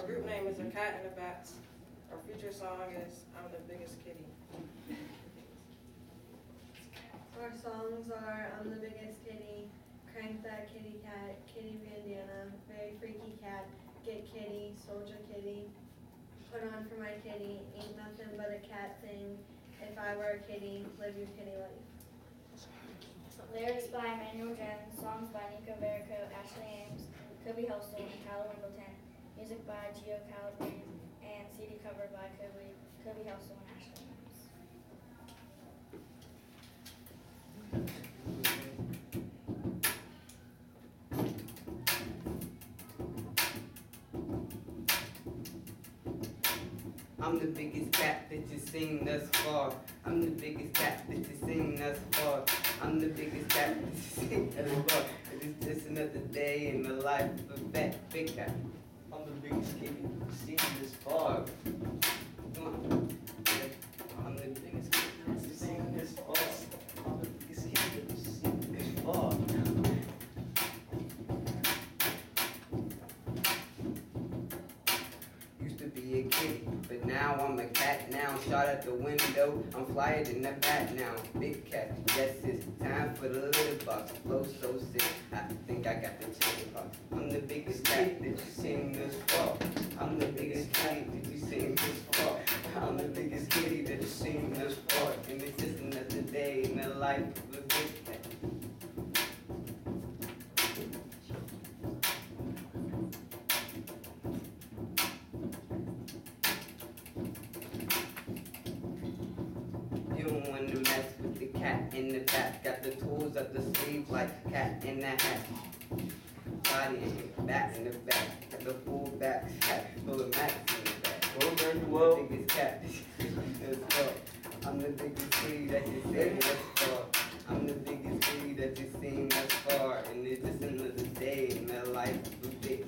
Our group name is The Cat and the Bats. Our feature song is I'm the Biggest Kitty. Our songs are I'm the Biggest Kitty, Crank That Kitty Cat, Kitty Bandana, Very Freaky Cat, Get Kitty, Soldier Kitty, Put On For My Kitty, Ain't Nothing But a Cat Thing, If I Were a Kitty, Live Your Kitty Life. Lyrics by Emmanuel Jones, songs by Nico Verico, Ashley Ames, Kobe Helsel, and Tyler Wimbledon, music by Gio Calabrese, and CD cover by Kobe Helsel and Ashley Ames. I'm the biggest cat that you've seen thus far. I'm the biggest cat that you've seen thus far. I'm the biggest cat that you've seen thus far. It's just another day in the life of a fat big cat. I'm the biggest kitty you've seen this far. Come on. I'm the biggest kitty that you've seen this far. I'm the biggest kitty that you've seen this far. Used to be a kitty, but now I'm a cat now. Shot at the window, I'm flyer than a bat now. Big cat, yes, it's time for the litter box. Flow so sick, I think I got the chicken pox. I'm the biggest cat that you seen this far. I'm the biggest kitty that you seen this far. I'm the biggest kitty that you seen this far. And it's just another day in the life of a big cat. You don't want to mess with the cat in the back. Got the tools up the sleeve like cat in the hat. Body in the back in the back. Got the full back hat full of max in the back. I'm the biggest cat. I'm the biggest kitty that you seen thus far. I'm the biggest kitty that you seen thus far. And it's just another day in the life of a big.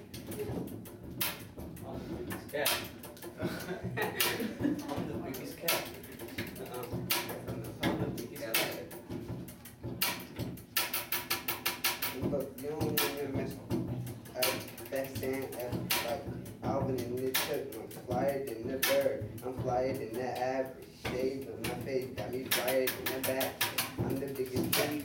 I'm the biggest cat. I'm the biggest cat. But you don't want to mess that stand like Alvin in the church. I'm flyer than the bird. I'm flyer than the average. Shades on my face got me flyer than the back. I'm the biggest kitty